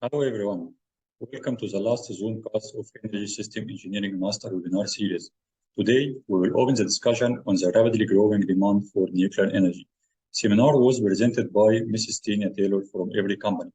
Hello everyone. Welcome to the last Zoomcast of Energy System Engineering Master Webinar Series. Today, we will open the discussion on the rapidly growing demand for nuclear energy. Seminar was presented by Mrs. Tina Taylor from EPRI company.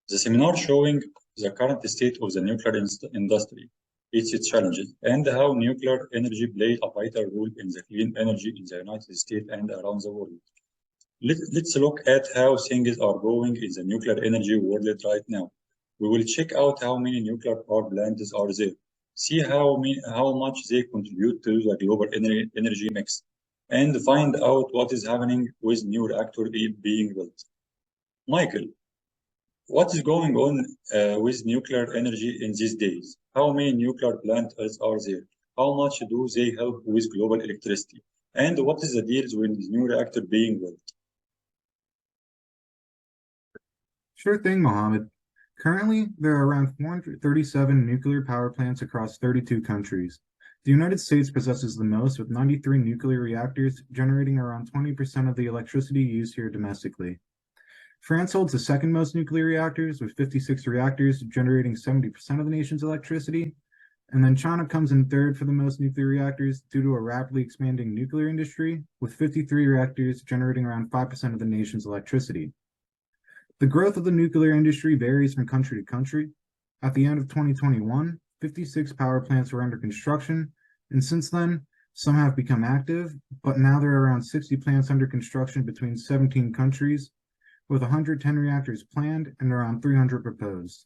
The seminar showing the current state of the nuclear industry, its challenges, and how nuclear energy plays a vital role in the clean energy in the United States and around the world. Let's look at how things are going in the nuclear energy world right now. We will check out how many nuclear power plants are there, see how much they contribute to the global energy mix, and find out what is happening with new reactors being built. Michael, what is going on with nuclear energy in these days? How many nuclear plants are there? How much do they help with global electricity? And what is the deals with new reactor being built? Sure thing, Mohammed. Currently, there are around 437 nuclear power plants across 32 countries. The United States possesses the most, with 93 nuclear reactors, generating around 20% of the electricity used here domestically. France holds the second most nuclear reactors, with 56 reactors, generating 70% of the nation's electricity. And then China comes in third for the most nuclear reactors due to a rapidly expanding nuclear industry, with 53 reactors generating around 5% of the nation's electricity. The growth of the nuclear industry varies from country to country. At the end of 2021, 56 power plants were under construction, and since then, some have become active, but now there are around 60 plants under construction between 17 countries, with 110 reactors planned and around 300 proposed.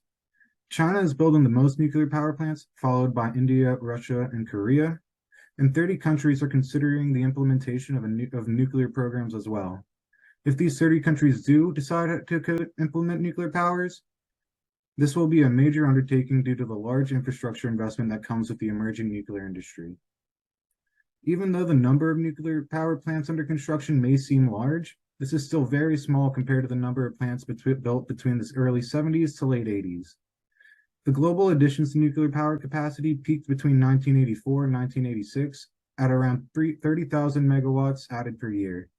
China is building the most nuclear power plants, followed by India, Russia, and Korea, and 30 countries are considering the implementation of nuclear programs as well. If these 30 countries do decide to implement nuclear powers, this will be a major undertaking due to the large infrastructure investment that comes with the emerging nuclear industry. Even though the number of nuclear power plants under construction may seem large, this is still very small compared to the number of plants built between the early 70s to late 80s. The global additions to nuclear power capacity peaked between 1984 and 1986 at around 30,000 megawatts added per year.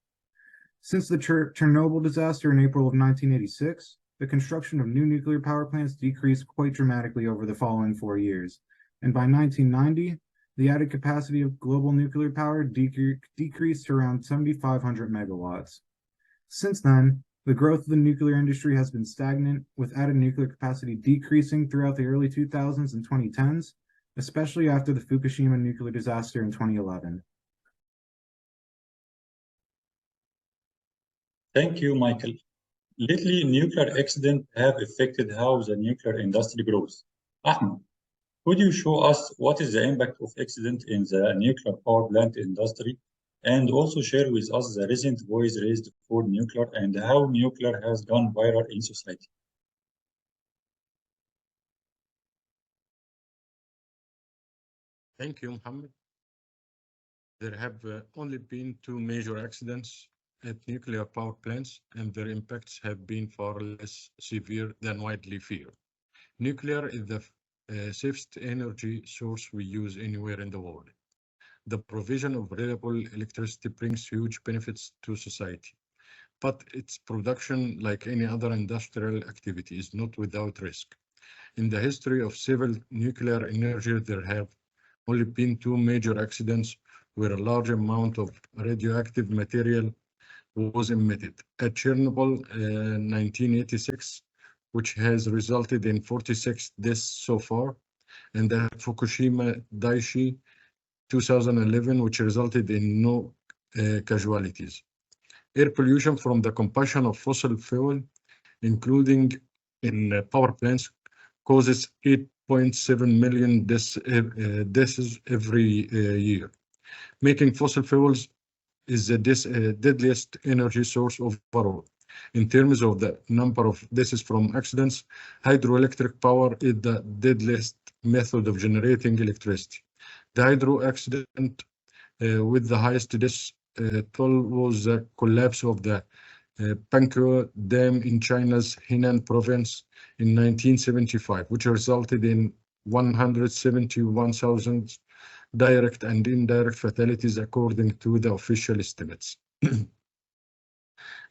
Since the Chernobyl disaster in April of 1986, the construction of new nuclear power plants decreased quite dramatically over the following 4 years, and by 1990, the added capacity of global nuclear power decreased to around 7,500 megawatts. Since then, the growth of the nuclear industry has been stagnant, with added nuclear capacity decreasing throughout the early 2000s and 2010s, especially after the Fukushima nuclear disaster in 2011. Thank you, Michael. Lately, nuclear accidents have affected how the nuclear industry grows. Ahmed, could you show us what is the impact of accident in the nuclear power plant industry, and also share with us the recent voice raised for nuclear and how nuclear has gone viral in society? Thank you, Mohammed. There have only been 2 major accidents at nuclear power plants, and their impacts have been far less severe than widely feared. Nuclear is the safest energy source we use anywhere in the world. The provision of reliable electricity brings huge benefits to society, but its production, like any other industrial activity, is not without risk. In the history of civil nuclear energy, there have only been 2 major accidents where a large amount of radioactive material was emitted. At Chernobyl 1986, which has resulted in 46 deaths so far, and at Fukushima Daiichi 2011, which resulted in no casualties. Air pollution from the combustion of fossil fuel, including in power plants, causes 8.7 million deaths every year, making fossil fuels is the deadliest energy source overall. In terms of the number of deaths from accidents, hydroelectric power is the deadliest method of generating electricity. The hydro accident with the highest death toll was the collapse of the Panke Dam in China's Henan province in 1975, which resulted in 171,000 direct and indirect fatalities according to the official estimates.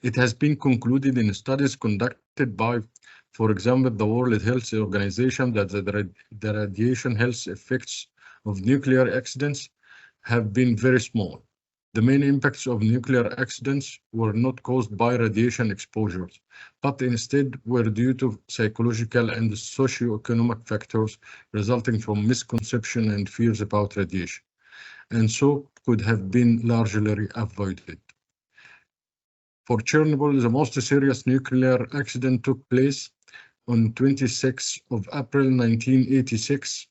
It has been concluded in studies conducted by For example, the World Health Organization that the radiation health effects of nuclear accidents have been very small. The main impacts of nuclear accidents were not caused by radiation exposures, but instead were due to psychological and socio-economic factors resulting from misconception and fears about radiation, and so could have been largely avoided. For Chernobyl, the most serious nuclear accident took place on 26th of April 1986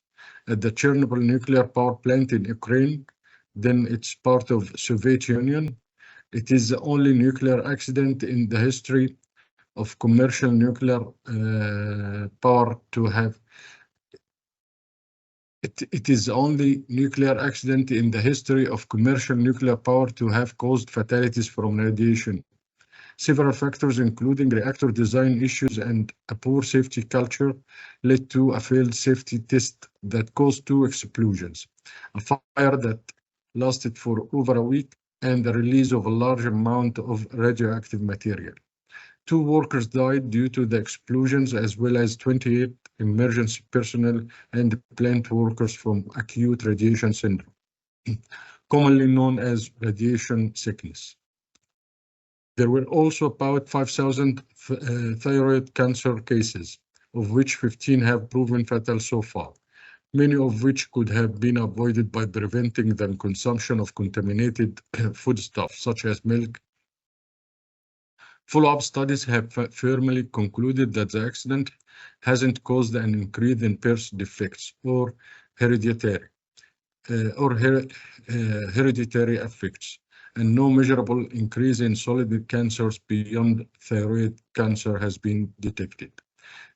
at the Chernobyl nuclear power plant in Ukraine. Then it's part of Soviet Union. It is the only nuclear accident in the history of commercial nuclear power to have. It is the only nuclear accident in the history of commercial nuclear power to have caused fatalities from radiation. Several factors, including reactor design issues and a poor safety culture, led to a failed safety test that caused 2 explosions, a fire that lasted for over a week, and the release of a large amount of radioactive material. 2 workers died due to the explosions, as well as 28 emergency personnel and plant workers from acute radiation syndrome, commonly known as radiation sickness. There were also about 5,000 thyroid cancer cases, of which 15 have proven fatal so far, many of which could have been avoided by preventing the consumption of contaminated foodstuffs such as milk. Follow-up studies have firmly concluded that the accident hasn't caused an increase in birth defects or hereditary effects, and no measurable increase in solid cancers beyond thyroid cancer has been detected.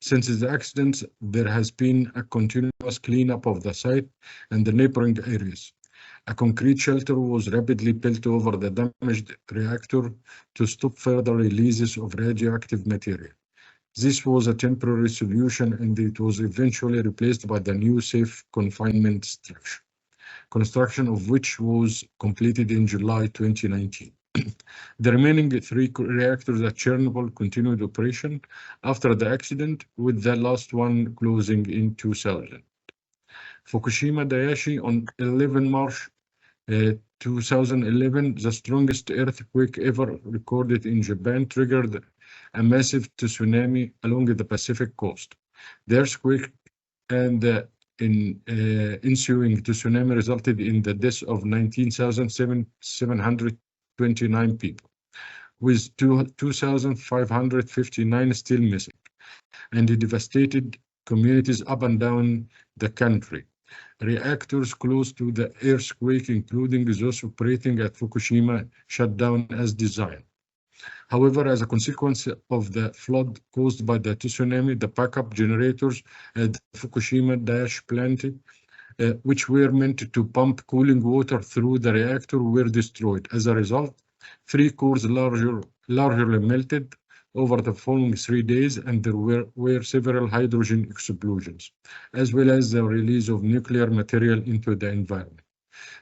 Since the accident, there has been a continuous cleanup of the site and the neighboring areas. A concrete shelter was rapidly built over the damaged reactor to stop further releases of radioactive material. This was a temporary solution, and it was eventually replaced by the new safe confinement structure, construction of which was completed in July 2019. The remaining 3 reactors at Chernobyl continued operation after the accident, with the last one closing in 2000. Fukushima Daiichi on 11 March 2011, the strongest earthquake ever recorded in Japan, triggered a massive tsunami along the Pacific coast. The earthquake and the ensuing tsunami resulted in the deaths of 19,729 people, with 2,559 still missing, and it devastated communities up and down the country. Reactors close to the earthquake, including those operating at Fukushima, shut down as designed. However, as a consequence of the flood caused by the tsunami, the backup generators at the Fukushima Daiichi plant, which were meant to pump cooling water through the reactor, were destroyed. As a result, 3 cores largely melted over the following 3 days, and there were several hydrogen explosions, as well as the release of nuclear material into the environment.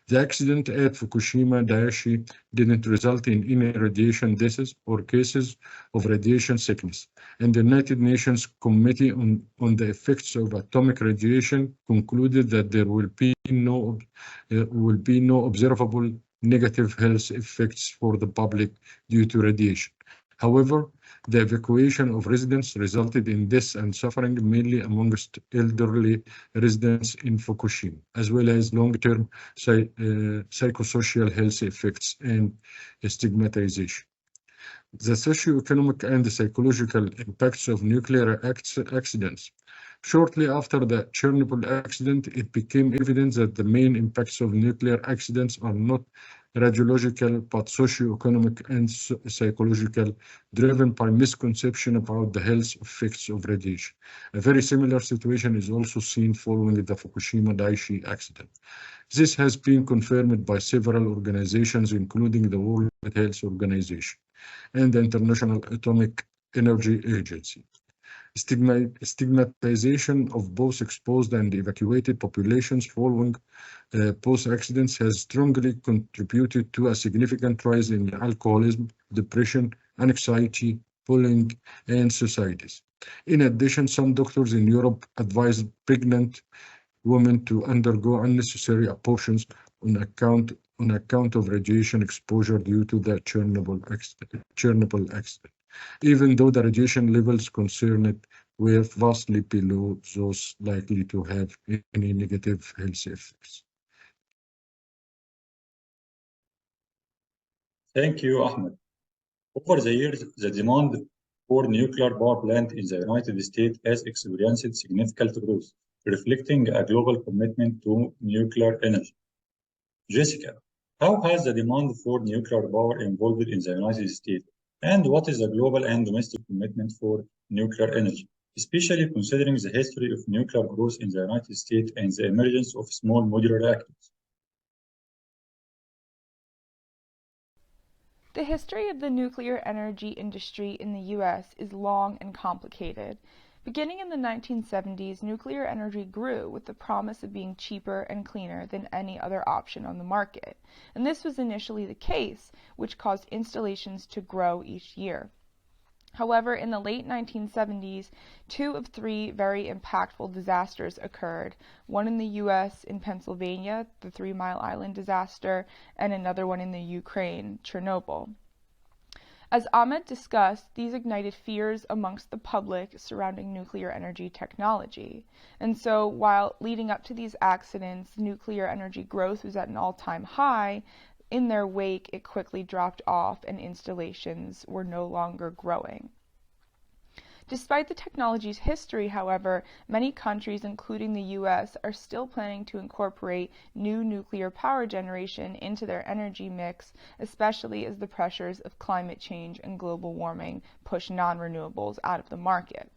The accident at Fukushima Daiichi didn't result in any radiation deaths or cases of radiation sickness, and the United Nations Committee on the Effects of Atomic Radiation concluded that there will be no observable negative health effects for the public due to radiation. However, the evacuation of residents resulted in deaths and suffering, mainly amongst elderly residents in Fukushima, as well as long-term psychosocial health effects and stigmatization. The socio-economic and psychological impacts of nuclear accidents. Shortly after the Chernobyl accident, it became evident that the main impacts of nuclear accidents are not radiological, but socio-economic and psychological, driven by misconception about the health effects of radiation. A very similar situation is also seen following the Fukushima Daiichi accident. This has been confirmed by several organizations, including the World Health Organization and the International Atomic Energy Agency. Stigmatization of both exposed and evacuated populations following both accidents has strongly contributed to a significant rise in alcoholism, depression, anxiety, bullying, and societies. In addition, some doctors in Europe advised pregnant women to undergo unnecessary abortions on account of radiation exposure due to the Chernobyl accident, even though the radiation levels concerned were vastly below those likely to have any negative health effects. Thank you, Ahmed. Over the years, the demand for nuclear power plant in the United States has experienced significant growth, reflecting a global commitment to nuclear energy. Jessica, how has the demand for nuclear power evolved in the United States? And what is the global and domestic commitment for nuclear energy, especially considering the history of nuclear growth in the United States and the emergence of small modular reactors? The history of the nuclear energy industry in the U.S. is long and complicated. Beginning in the 1970s, nuclear energy grew with the promise of being cheaper and cleaner than any other option on the market. And this was initially the case, which caused installations to grow each year. However, in the late 1970s, 2 of 3 very impactful disasters occurred, one in the U.S. in Pennsylvania, the 3 Mile Island disaster, and another one in the Ukraine, Chernobyl. As Ahmed discussed, these ignited fears amongst the public surrounding nuclear energy technology. And so, while leading up to these accidents, nuclear energy growth was at an all-time high, in their wake, it quickly dropped off and installations were no longer growing. Despite the technology's history, however, many countries, including the U.S., are still planning to incorporate new nuclear power generation into their energy mix, especially as the pressures of climate change and global warming push non-renewables out of the market.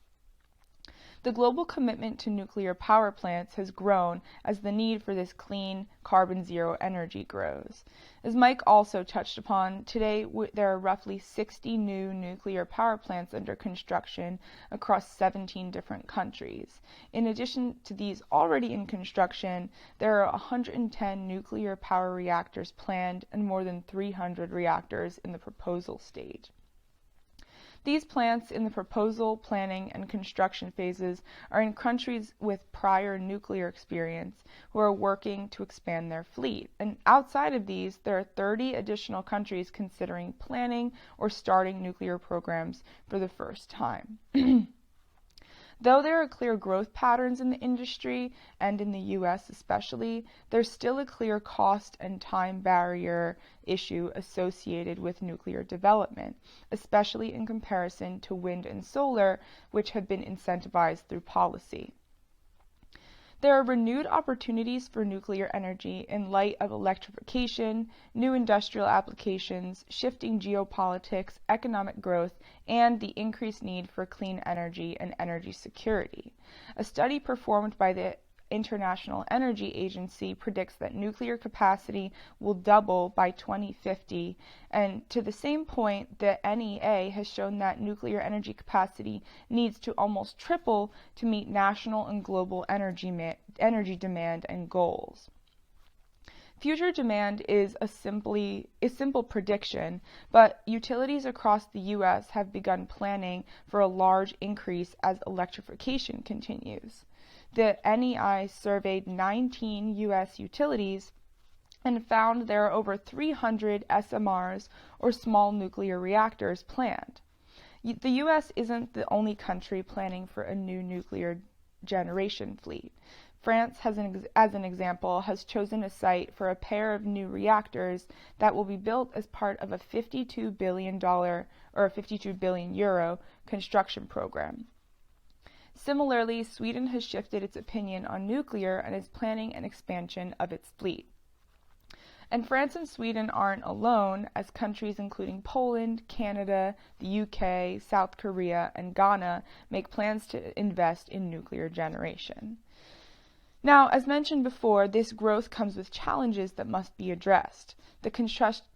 The global commitment to nuclear power plants has grown as the need for this clean, carbon-zero energy grows. As Mike also touched upon, today there are roughly 60 new nuclear power plants under construction across 17 different countries. In addition to these already in construction, there are 110 nuclear power reactors planned and more than 300 reactors in the proposal stage. These plants in the proposal, planning, and construction phases are in countries with prior nuclear experience who are working to expand their fleet. And outside of these, there are 30 additional countries considering planning or starting nuclear programs for the first time. Though there are clear growth patterns in the industry, and in the U.S. especially, there's still a clear cost and time barrier issue associated with nuclear development, especially in comparison to wind and solar, which have been incentivized through policy. There are renewed opportunities for nuclear energy in light of electrification, new industrial applications, shifting geopolitics, economic growth, and the increased need for clean energy and energy security. A study performed by the International Energy Agency predicts that nuclear capacity will double by 2050, and to the same point, the NEA has shown that nuclear energy capacity needs to almost triple to meet national and global energy demand and goals. Future demand is a simple prediction, but utilities across the U.S. have begun planning for a large increase as electrification continues. The NEI surveyed 19 U.S. utilities and found there are over 300 SMRs, or small nuclear reactors, planned. The U.S. isn't the only country planning for a new nuclear generation fleet. France, as an example, has chosen a site for a pair of new reactors that will be built as part of a $52 billion or €52 billion construction program. Similarly, Sweden has shifted its opinion on nuclear and is planning an expansion of its fleet. And France and Sweden aren't alone, as countries including Poland, Canada, the UK, South Korea, and Ghana make plans to invest in nuclear generation. Now, as mentioned before, this growth comes with challenges that must be addressed. The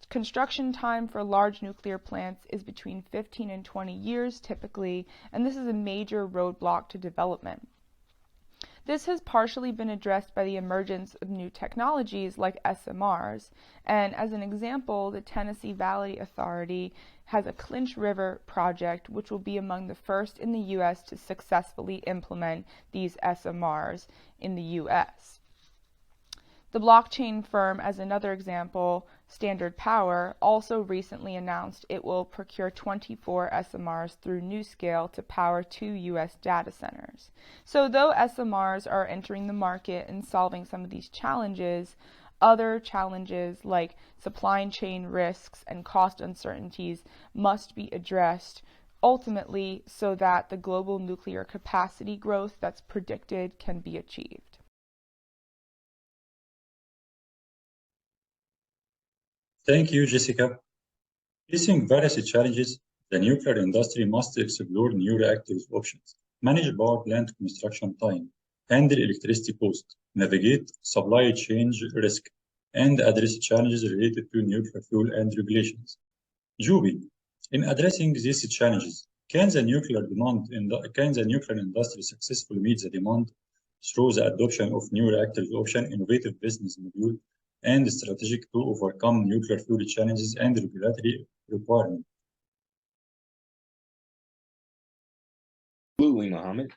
construction time for large nuclear plants is between 15 and 20 years typically, and this is a major roadblock to development. This has partially been addressed by the emergence of new technologies like SMRs, and as an example, the Tennessee Valley Authority has a Clinch River project which will be among the first in the U.S. to successfully implement these SMRs in the U.S. The blockchain firm, as another example, Standard Power, also recently announced it will procure 24 SMRs through NewScale to power 2 U.S. data centers. So though SMRs are entering the market and solving some of these challenges, other challenges like supply chain risks and cost uncertainties must be addressed ultimately so that the global nuclear capacity growth that's predicted can be achieved. Thank you, Jessica. Facing various challenges, the nuclear industry must explore new reactors options, manage power plant construction time, handle electricity cost, navigate supply chain risk, and address challenges related to nuclear fuel and regulations. Juby, in addressing these challenges, can the nuclear industry successfully meet the demand through the adoption of new reactors option, innovative business model, and strategic to overcome nuclear fuel challenges and regulatory requirements? Absolutely, Mohammed.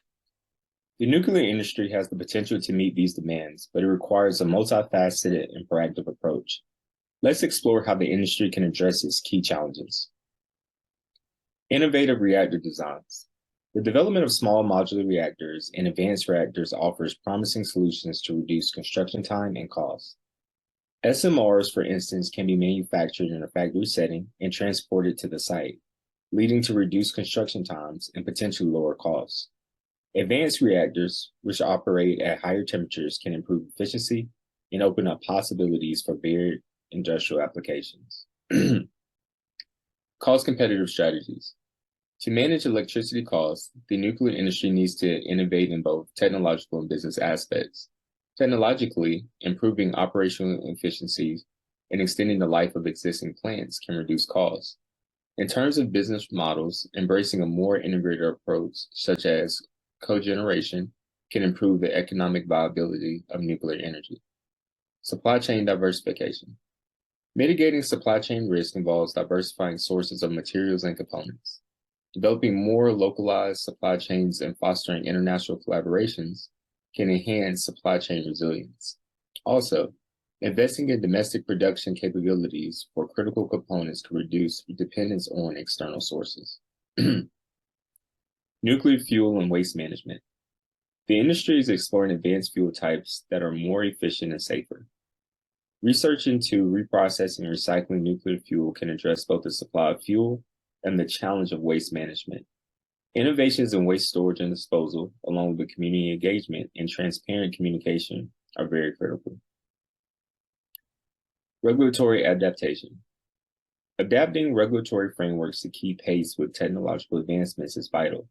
The nuclear industry has the potential to meet these demands, but it requires a multifaceted and proactive approach. Let's explore how the industry can address its key challenges. Innovative reactor designs. The development of small modular reactors and advanced reactors offers promising solutions to reduce construction time and costs. SMRs, for instance, can be manufactured in a factory setting and transported to the site, leading to reduced construction times and potentially lower costs. Advanced reactors, which operate at higher temperatures, can improve efficiency and open up possibilities for varied industrial applications. Cost-competitive strategies. To manage electricity costs, the nuclear industry needs to innovate in both technological and business aspects. Technologically, improving operational efficiencies and extending the life of existing plants can reduce costs. In terms of business models, embracing a more integrated approach, such as cogeneration, can improve the economic viability of nuclear energy. Supply chain diversification. Mitigating supply chain risk involves diversifying sources of materials and components. Developing more localized supply chains and fostering international collaborations can enhance supply chain resilience. Also, investing in domestic production capabilities for critical components can reduce dependence on external sources. Nuclear fuel and waste management. The industry is exploring advanced fuel types that are more efficient and safer. Research into reprocessing and recycling nuclear fuel can address both the supply of fuel and the challenge of waste management. Innovations in waste storage and disposal, along with community engagement and transparent communication, are very critical. Regulatory adaptation. Adapting regulatory frameworks to keep pace with technological advancements is vital.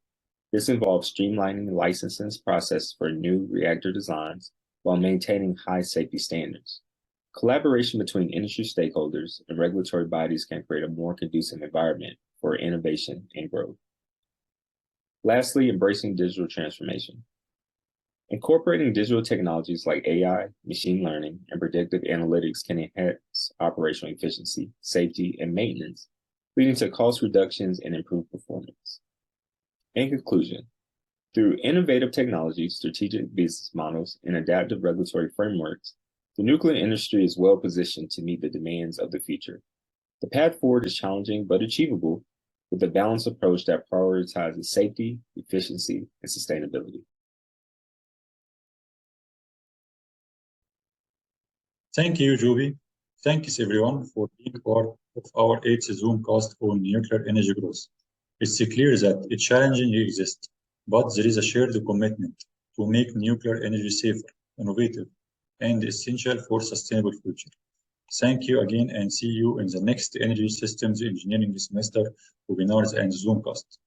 This involves streamlining the licensing process for new reactor designs while maintaining high safety standards. Collaboration between industry stakeholders and regulatory bodies can create a more conducive environment for innovation and growth. Lastly, embracing digital transformation. Incorporating digital technologies like AI, machine learning, and predictive analytics can enhance operational efficiency, safety, and maintenance, leading to cost reductions and improved performance. In conclusion, through innovative technologies, strategic business models, and adaptive regulatory frameworks, the nuclear industry is well positioned to meet the demands of the future. The path forward is challenging but achievable, with a balanced approach that prioritizes safety, efficiency, and sustainability. Thank you, Juby. Thanks everyone for being part of our 8th Zoomcast on nuclear energy growth. It's clear that a challenge exists, but there is a shared commitment to make nuclear energy safer, innovative, and essential for sustainable future. Thank you again and see you in the next Energy Systems Engineering semester webinars and Zoomcast.